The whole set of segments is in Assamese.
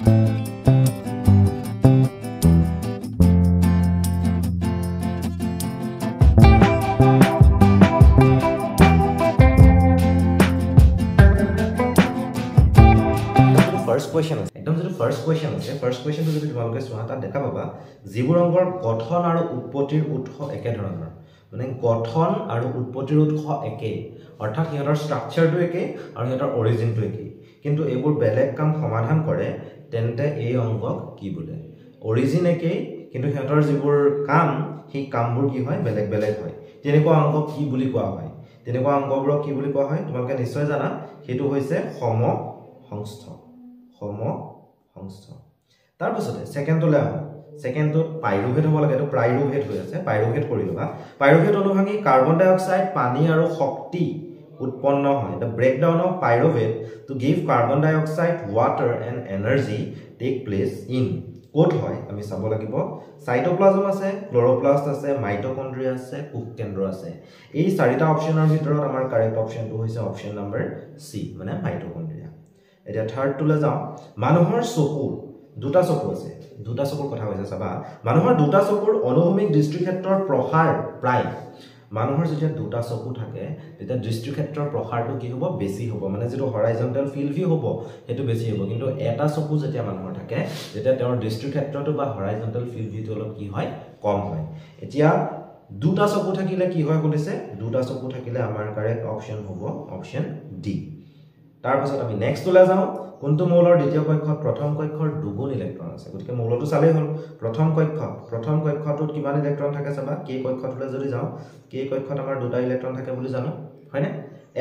First question আছে একদম যেটো ফাৰ্স্ট কোয়েশ্চন আছে ফাৰ্স্ট কোয়েশ্চনটো যদি তোমালোকে চোৱা তাত দেখা পাবা যিবোৰ অংকৰ গঠন আৰু উৎপত্তিৰ উৎস একে ধৰণৰ মানে গঠন আৰু উৎপত্তিৰ উৎস একে অৰ্থাৎ ইহঁতৰ ষ্ট্ৰাকচাৰটো একে আৰু ইহঁতৰ অৰিজিনটো একে কিন্তু এইবোৰ বেলেগ কাম সমাধান কৰে তেন্তে এই অংকক কি বোলে অৰিজিন একে কিন্তু ইহঁতৰ যিবোৰ কাম সেই কামবোৰ কি হয় বেলেগ বেলেগ হয় তেনেকুৱা অংকক কি বুলি কোৱা হয় তেনেকুৱা অংকবোৰক কি বুলি কোৱা হয় তোমালোকে নিশ্চয় জানা হেতু হৈছে সমসংস্থ তাৰ পিছতে সেকেন্ডটো লে সেকেন্ডটো পাইৰুভেদ হ'ব লাগে এটো প্ৰাইৰুভেদ হৈ আছে পাইৰুভেদ কৰি লবা পাইৰুভেদ অনুভাগী কাৰ্বন ডাই অক্সাইড পানী আৰু শক্তি উৎপন্ন হয় the breakdown of pyruvate to give carbon dioxide water and energy take place in code হয় আমি চাব লাগিব সাইটোপ্লাজম আছে ক্লোৰোপ্লাস্ট আছে মাইটোকন্ড্ৰিয়া আছে কোষ কেন্দ্ৰ আছে এই চাৰিটা অপচনৰ ভিতৰত আমাৰ কাৰেক্ট অপচনটো হৈছে অপচন নম্বৰ সি মানে মাইটোকন্ড্ৰিয়া এটা থাৰ্ড টুলে যাও মানুহৰ চকুৰ দুটা চকু আছে দুটা চকুৰ কথা কৈছে চাবা মানুহৰ দুটা চকুৰ অনুভূমিক দৃষ্টিক্ষেত্ৰৰ প্ৰসাৰ প্ৰায় মানুহৰ যেতিয়া দুটা চকু থাকে তেতিয়া দৃষ্টিক্ষেত্ৰৰ প্ৰসাৰটো কি হ'ব বেছি হ'ব মানে যেটো হৰাইজন্টাল ফিল্ড ভিউ হ'ব হেতু বেছি হ'ব কিন্তু এটা চকু যেতিয়া মানুহৰ থাকে তেতিয়া তেওঁৰ দৃষ্টিক্ষেত্ৰটো বা হৰাইজন্টাল ফিল্ড ভিউটো অলপ কি হয় কম হয় এতিয়া দুটা চকু থাকিলে কি হয় কৈছে দুটা চকু থাকিলে আমাৰ কাৰেক্ট অপচন হ'ব অপচন ডি তাৰ পাছত আমি নেক্সট ওলা যাও কোনটো মৌলৰ দ্বিতীয় কক্ষত প্ৰথম কক্ষৰ দুগুণ ইলেক্ট্ৰন আছে গতিকে মৌলটো চালেই হ'ল প্ৰথম কক্ষটোত কিমান ইলেক্ট্ৰন থাকে চাবা কে কক্ষটোলৈ যদি যাও কে কক্ষত আমাৰ দুটা ইলেক্ট্ৰন থাকে বুলি জানো হয়নে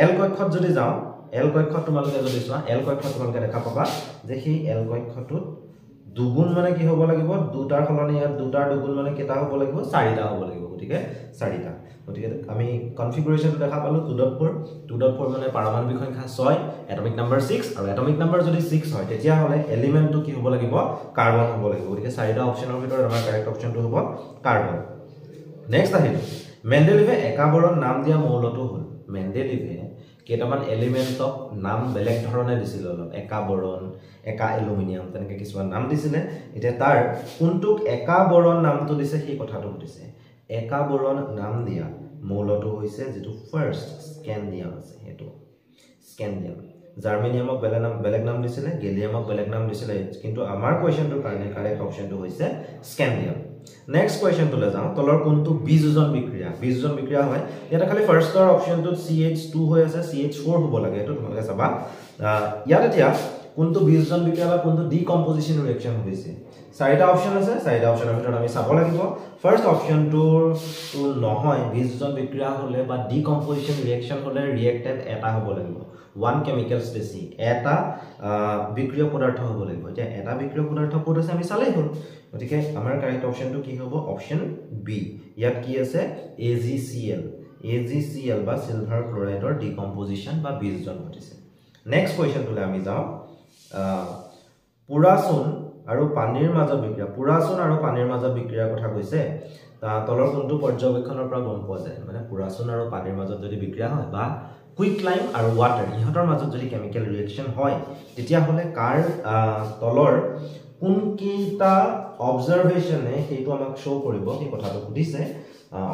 এল কক্ষত যদি যাও এল কক্ষত তোমালোকে যদি চোৱা এল কক্ষত তোমালোকে দেখা পাবা যে সেই এল কক্ষটোত দুগুণ মানে কি হ'ব লাগিব দুটাৰ সলনি ইয়াত দুটাৰ দুগুণ মানে কেটা হ'ব লাগিব চাৰিটা হ'ব লাগিব গতিকে চাৰিটা গতিকে আমি কনফিগাৰেশনটো দেখা পালো 2.4 মানে পাৰমাণবিক সংখ্যা 6 এটমিক নাম্বাৰ 6 আৰু এটমিক নাম্বাৰ যদি 6 হয় তেতিয়া হলে এলিমেন্টটো কি হ'ব লাগিব কাৰ্বন হ'ব লাগিব গতিকে চাৰিটা অপচনৰ ভিতৰত আমাৰ কাৰেক্ট অপচনটো হ'ব কাৰ্বন নেক্সট আহিল মেন্ডেলিভে একাবৰণ নাম দিয়া মৌলটো হ'ল মেন্ডেলিভে কেটামান এলিমেন্টক নাম বেলেগ ধৰণে দিছিল অলপ একাবৰণ একা এলুমিনিয়াম তেনেকে কিছুমান নাম দিছিলে এতিয়া তাৰ কোনটোক একাবৰণ নামটো দিছে সেই কথাটো সুধিছে একাবৰণ নাম দিয়া মৌলটো হৈছে যেটো ফাৰ্স্ট স্ক্যান্ডিয়াম আছে হেতু স্ক্যান্ডিয়াম জাৰ্মেনিয়ামক বেলেগ নাম দিছিলে গেলিয়ামক বেলেগ নাম দিছিলে কিন্তু আমাৰ কোৱেশ্চনটোৰ কাৰণে কাৰেক্ট অপচনটো হৈছে স্ক্যান্ডিয়াম নেক্সট কোৱেশ্চনটো লৈ যাও তলৰ কোনটো বিযোজন বিক্ৰিয়া হয় এটা খালি ফাৰ্স্টৰ অপচনটো CH2 হৈ আছে CH4 হ'ব লাগে এটো তোমালোকে চাবা ইয়াত এতিয়া কোনটো বিযোজন বিক্ৰিয়া বা কোনটো ডিকম্পোজিশন ৰিঅ্যাকশন হৈছে চাৰিটা অপচন আছে চাৰিটা অপচনৰ ভিতৰত আমি চাব লাগিব ফাৰ্স্ট অপচনটো নহয় বিযোজন বিক্ৰিয়া হলে বা ডিকম্পোজিশন ৰিঅ্যাকশন হলে ৰিঅ্যাক্টেন্ট এটা হ'ব লাগিব ওয়ান কেমিক্যাল স্পেসি এটা বিক্ৰিয় পদাৰ্থ হ'ব লাগিব এতিয়া এটা বিক্ৰিয় পদাৰ্থ কোড আছে আমি চালেই হ'ল গতিকে আমাৰ কাৰেক্ট অপচনটো কি হ'ব অপচন বি ইয়াত কি আছে AgCl বা সিলভাৰ ক্লোৰাইডৰ ডিকম্পোজিশন বা বিয়োজন ঘটিছে নেক্সট কোৱেশ্চনটোলৈ আমি যাও পুৰাচুন আৰু পানীৰ মাজত বিক্ৰিয়াৰ কথা কৈছে তলৰ কোনটো পৰ্যবেক্ষণৰ পৰা গম পোৱা যায় মানে পুৰাচুন আৰু পানীৰ মাজত যদি বিক্ৰিয়া হয় বা কুইক লাইম আৰু ওয়াটাৰ ইহঁতৰ মাজত যদি কেমিক্যাল ৰিঅ্যাকশন হয় তেতিয়া হলে কাৰ তলৰ কোনকেইটা অবজাৰভেশনে হেতু আমাক শো কৰিব এই কথাটো সুধিছে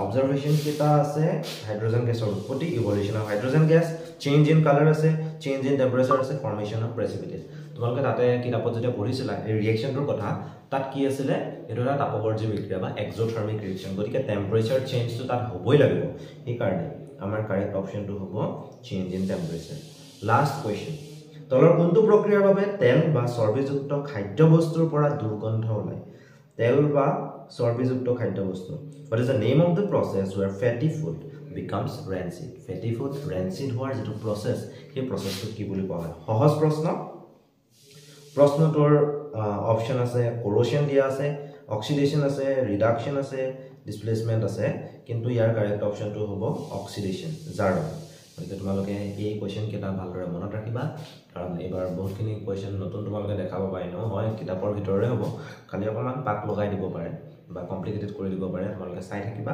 অবজাৰভেশন কেটা আছে হাইড্ৰোজেন গেছৰ উৎপত্তি evolution of hydrogen gas change in colour আছে চেঞ্জ ইন টেম্পাৰেচাৰ আছে ফৰ্মেশন অফ প্ৰেচিপিটেট তোমালোকে তাতে কিতাপত যেতিয়া পঢ়িছিলা এই ৰিঅ্যাকশনটোৰ কথা তাত কি আছিলে এটো এটা তাপবৰ্জ্য বিক্ৰিয়া বা এক্সোথাৰ্মিক ৰিঅ্যাকশন গতিকে টেম্পাৰেচাৰ চেঞ্জটো তাত হ'বই লাগিব এই কাৰণে আমাৰ কাৰেক্ট অপচনটো হ'ব change in temperature last question তলৰ কোনটো প্ৰক্ৰিয়াৰ বাবে তেল বা চৰ্বিযুক্ত খাদ্যবস্তুৰ পৰা দুৰ্গন্ধ ওলায় তেল বা চৰ্বিযুক্ত খাদ্যবস্তু what is the name of the process where fatty food becomes rancid fatty food rancid হোৱাৰ যেটো প্ৰসেস সেই প্ৰসেসটো কি বুলি কোৱা হয় সহজ প্ৰশ্নটোৰ অপচন আছে corrosion দিয়া আছে oxidation আছে reduction আছে displacement আছে কিন্তু ইয়াৰ কাৰেক্ট অপচনটো হ'ব oxidation জাৰ্ড গতিকে তোমালোকে এই কোৱেশ্চন কেটা ভালদৰে মনত ৰাখিবা কাৰণ এবাৰ বহুতখিনি কোৱেশ্চন নতুন তোমালোকে দেখাব পাই ন হয় কিতাপৰ ভিতৰৰে হ'ব খালি অকমান পাক লগাই দিব পাৰে বা কমপ্লিকেটেড কৰি দিব পাৰে তোমালোকে চাই থাকিবা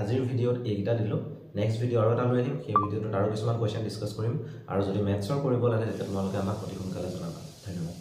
আজিৰ ভিডিওত এইটা দিলো নেক্সট ভিডিও আৰু এটা লৈ আহিম সেই ভিডিওটোত আৰু কিছুমান কোৱেশ্চন ডিসকাস কৰিম আৰু যদি মেথছৰ কৰিব লাগে তেতিয়া তোমালোকে আমাক অতি সোনকালে জনাবা ধন্যবাদ